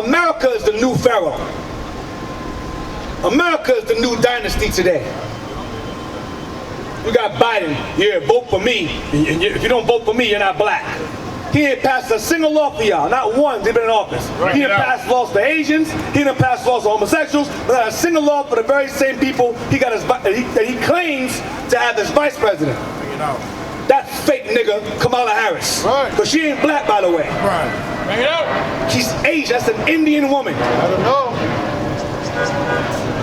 America is the new pharaoh. America is the new dynasty today. You got Biden, yeah, vote for me. If you don't vote for me, you're not black. He ain't passed a single law for y'all, not one. They've been in office. Right, he didn't pass laws for Asians. He didn't pass laws for homosexuals. But not a single law for the very same people he claims to have as vice president. That fake nigga Kamala Harris. Right. But she ain't black, by the way. Right. Bring it out. She's Asian. That's an Indian woman. I don't know.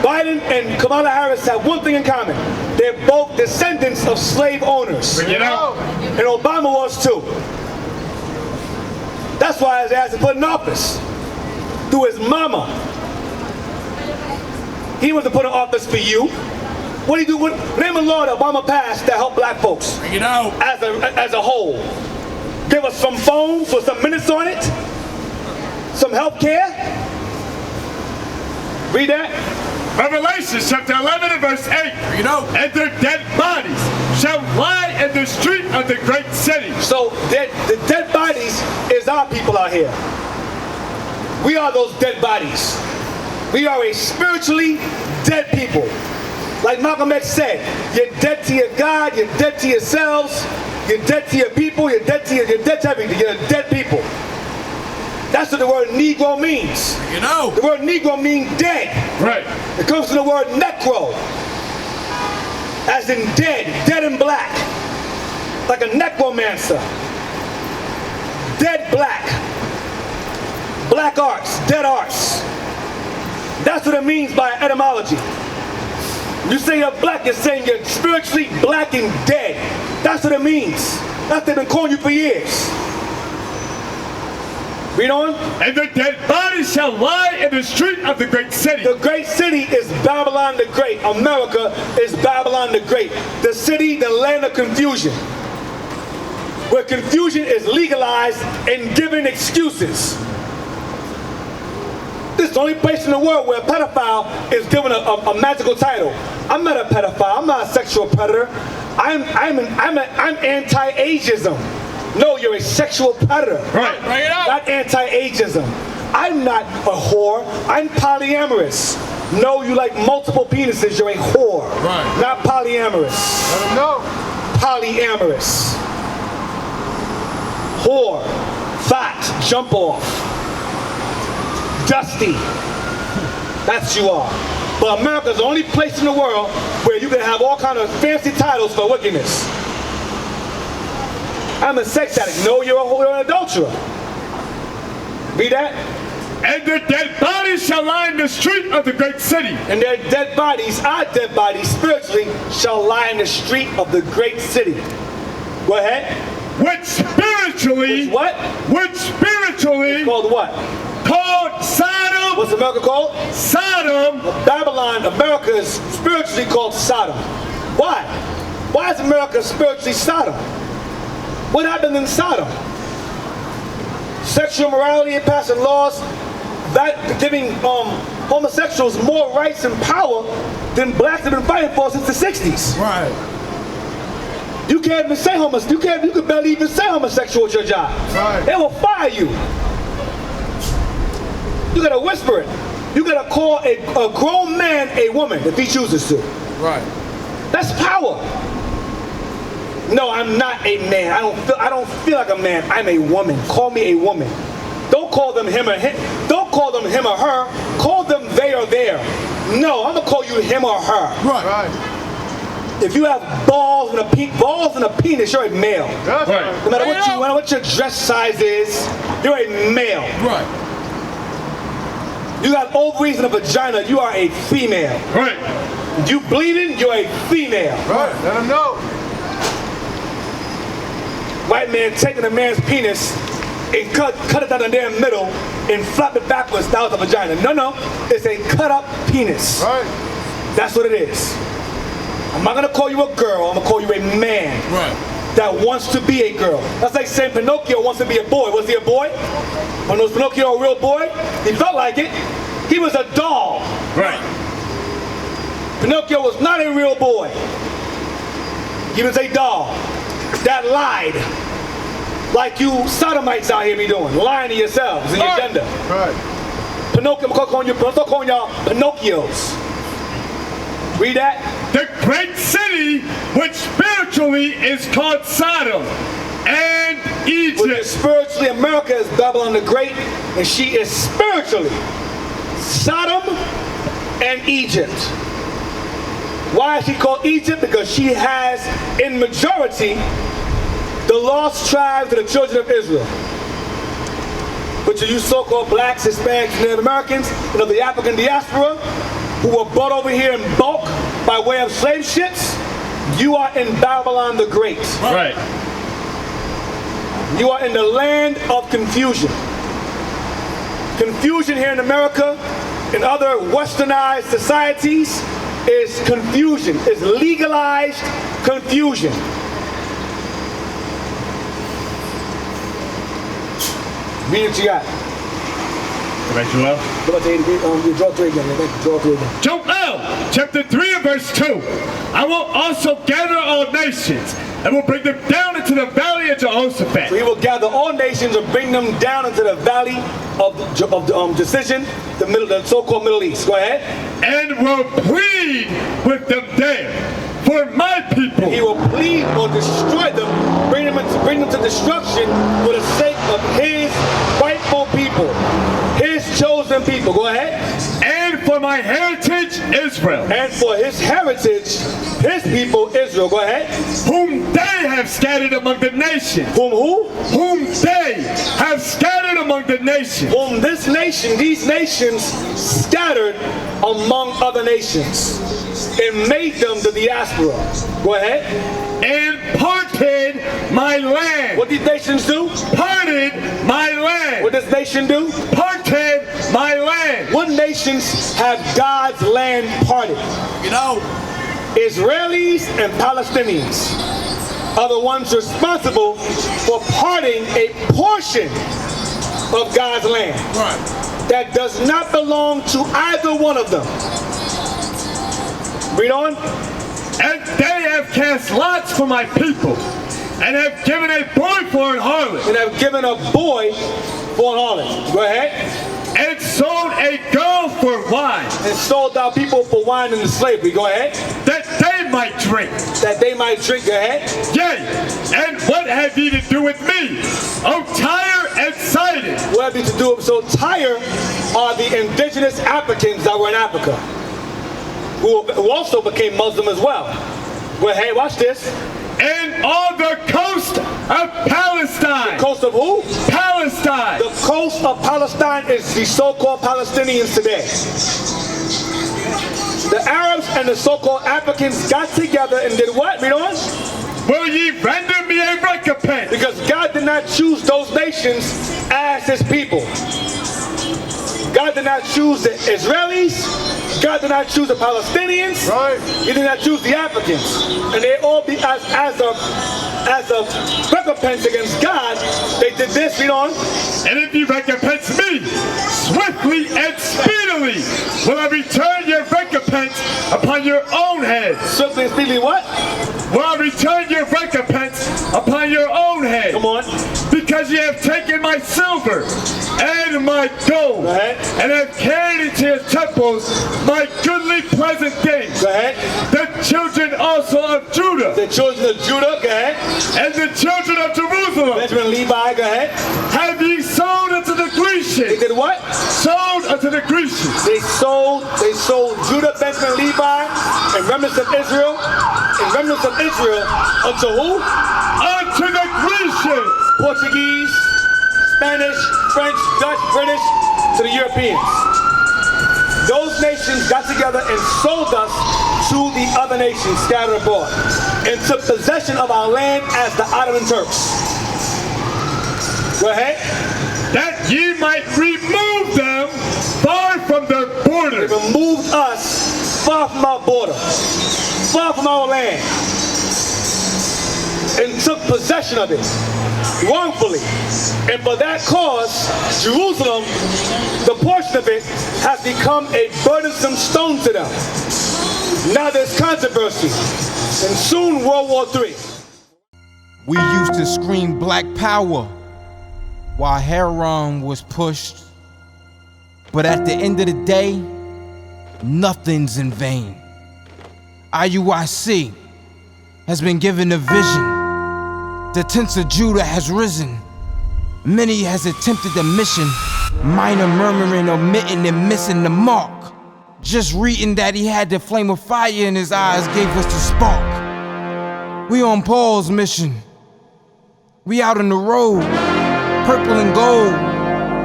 Biden and Kamala Harris have one thing in common. They're both descendants of slave owners. Bring it out. And Obama was too. That's why his ass is put in office. Through his mama. He wasn't put in office for you. What do you do? Name a law that Obama passed that helped black folks. Bring it out. As a whole. Give us some phones with some minutes on it. Some health care. Read that. Revelation chapter 11 and verse 8. Bring it out. And their dead bodies shall lie in the street of the great city. So the dead bodies is our people out here. We are those dead bodies. We are a spiritually dead people. Like Malcolm X said, you're dead to your God, you're dead to yourselves, you're dead to your people, you're dead to everything. You're dead people. That's what the word Negro means. You know. The word Negro means dead. Right. It comes from the word necro, as in dead in black, like a necromancer. Dead black. Black arts, dead arts. That's what it means by etymology. You say you're black, you're saying you're spiritually black and dead. That's what it means. That's what they've been calling you for years. Read on. And the dead bodies shall lie in the street of the great city. The great city is Babylon the Great. America is Babylon the Great. The city, the land of confusion. Where confusion is legalized and given excuses. This is the only place in the world where a pedophile is given a magical title. I'm not a pedophile. I'm not a sexual predator. I'm anti-ageism. No, you're a sexual predator. Right. Bring it out. Not anti-ageism. I'm not a whore. I'm polyamorous. No, you like multiple penises. You're a whore. Right. Not polyamorous. Let them know. Polyamorous. Whore. Fat. Jump off. Dusty. That's you are. But America's the only place in the world where you can have all kind of fancy titles for wickedness. I'm a sex addict. No, you're an adulterer. Read that. And their dead bodies shall lie in the street of the great city. And their dead bodies, our dead bodies, spiritually, shall lie in the street of the great city. Go ahead. Which spiritually... Which what? Which spiritually... It's called what? Called Sodom. What's America called? Sodom. Babylon, America is spiritually called Sodom. Why? Why is America spiritually Sodom? What happened in Sodom? Sexual morality and passing laws that giving homosexuals more rights and power than blacks have been fighting for since the 60s. Right. You can't even say homosexual. You could barely even say homosexual at your job. Right. They will fire you. You gotta whisper it. You gotta call a grown man a woman if he chooses to. Right. That's power. No, I'm not a man. I don't feel like a man. I'm a woman. Call me a woman. Don't call them him or him. Don't call them him or her. Call them they or their. No, I'm gonna call you him or her. Right. If you have balls and a penis, you're a male. That's Right. right. No matter what your dress size is, you're a male. Right. You got ovaries and a vagina, you are a female. Right. You bleeding, you're a female. Right. Let them know. White man taking a man's penis and cut it down the damn middle and flap it backwards down the vagina. No, it's a cut up penis. Right. That's what it is. I'm not gonna call you a girl, I'm gonna call you a man. Right. That wants to be a girl. That's like saying Pinocchio wants to be a boy. Was he a boy? When was Pinocchio a real boy? He felt like it. He was a doll. Right. Pinocchio was not a real boy. He was a doll that lied. Like you sodomites out here be doing, lying to yourselves and your gender. Right. Pinocchio. I'm calling y'all Pinocchios. Read that. The great city, which spiritually is called Sodom and Egypt. Spiritually, America is Babylon the Great, and she is spiritually Sodom and Egypt. Why is she called Egypt? Because she has, in majority, the lost tribes of the children of Israel, which are you so-called blacks, Hispanics, Native Americans, and of the African diaspora, who were brought over here in bulk by way of slave ships. You are in Babylon the Great. Right. You are in the land of confusion. Confusion here in America and other westernized societies is confusion, is legalized confusion. Read what you got. Right, Joel? Joel, chapter 3 and verse 2. I will also gather all nations and will bring them down into the valley of Jehoshaphat. So he will gather all nations and bring them down into the valley of decision, the so-called Middle East. Go ahead. And will plead with them there for my people. He will plead or destroy them, bring them to destruction for the sake of his rightful people, his chosen people. Go ahead. And for my heritage, Israel. And for his heritage, his people, Israel. Go ahead. Whom they have scattered among the nations. Who? Whom they have scattered among the nations. Whom these nations scattered among other nations and made them the diaspora. Go ahead. And parted my land. What these nations do? Parted my land. What this nation do? Parted my land. What nations have God's land parted? You know, Israelis and Palestinians are the ones responsible for parting a portion of God's land. Right. That does not belong to either one of them. Read on. And they have cast lots for my people, and have given a boy for an harlot. And have given a boy for an harlot. Go ahead. And sold a girl for wine. And sold our people for wine into slavery. Go ahead. That they might drink. That they might drink. Go ahead. Yea, and what have ye to do with me, O Tyre and Sidon? What have you to do with? So Tyre are the indigenous Africans that were in Africa, who also became Muslim as well. Go ahead, watch this. And all the coast of Palestine. The coast of who? Palestine. The coast of Palestine is the so-called Palestinians today. The Arabs and the so-called Africans got together and did what? Read on. Will ye render me a recompense? Because God did not choose those nations as his people. God did not choose the Israelis. God did not choose the Palestinians. Right. He did not choose the Africans. And they all be as a recompense against God. They did this, read on. And if you recompense me, swiftly and speedily will I return your recompense upon your own head. Swiftly and speedily what? Will I return your recompense upon your own head. Come on. Because you have taken my silver and my gold. Go ahead. And have carried into your temples my goodly pleasant things. Go ahead. The children also of Judah. The children of Judah, go ahead. And the children of Jerusalem. Benjamin, Levi, go ahead. Have ye sold unto the They Grecians. did what? Sold unto the Grecians. They sold Judah, Benjamin, Levi, and remnants of Israel, unto who? Unto the Grecians. Portuguese, Spanish, French, Dutch, British, to the Europeans. Those nations got together and sold us to the other nations scattered abroad and took possession of our land as the Ottoman Turks. Go ahead. That ye might remove them far from their They borders. removed us far from our border, far from our land, and took possession of it wrongfully. And for that cause, Jerusalem, the portion of it, has become a burdensome stone to them. Now there's controversy, and soon World War III. We used to scream black power while heroin was pushed But at the end of the day, nothing's in vain. IUIC has been given a vision. The tents of Judah has risen. Many has attempted the mission, minor murmuring, omitting, and missing the mark. Just reading that he had the flame of fire in his eyes gave us the spark. We on Paul's mission. We out on the road, purple and gold,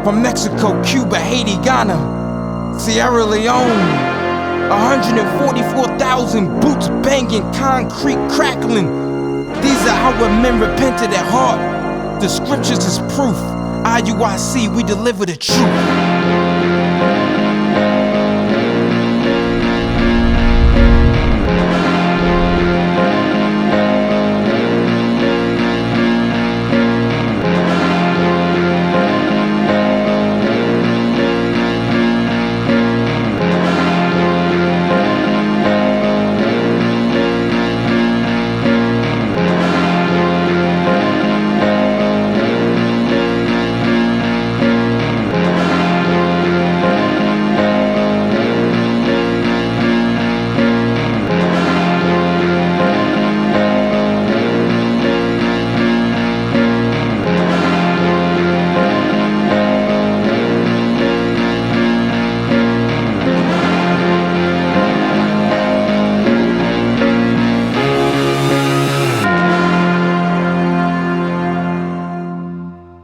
from Mexico, Cuba, Haiti, Ghana, Sierra Leone. 144,000 boots banging, concrete crackling. These are our men repented at heart. The scriptures is proof. IUIC, we deliver the truth.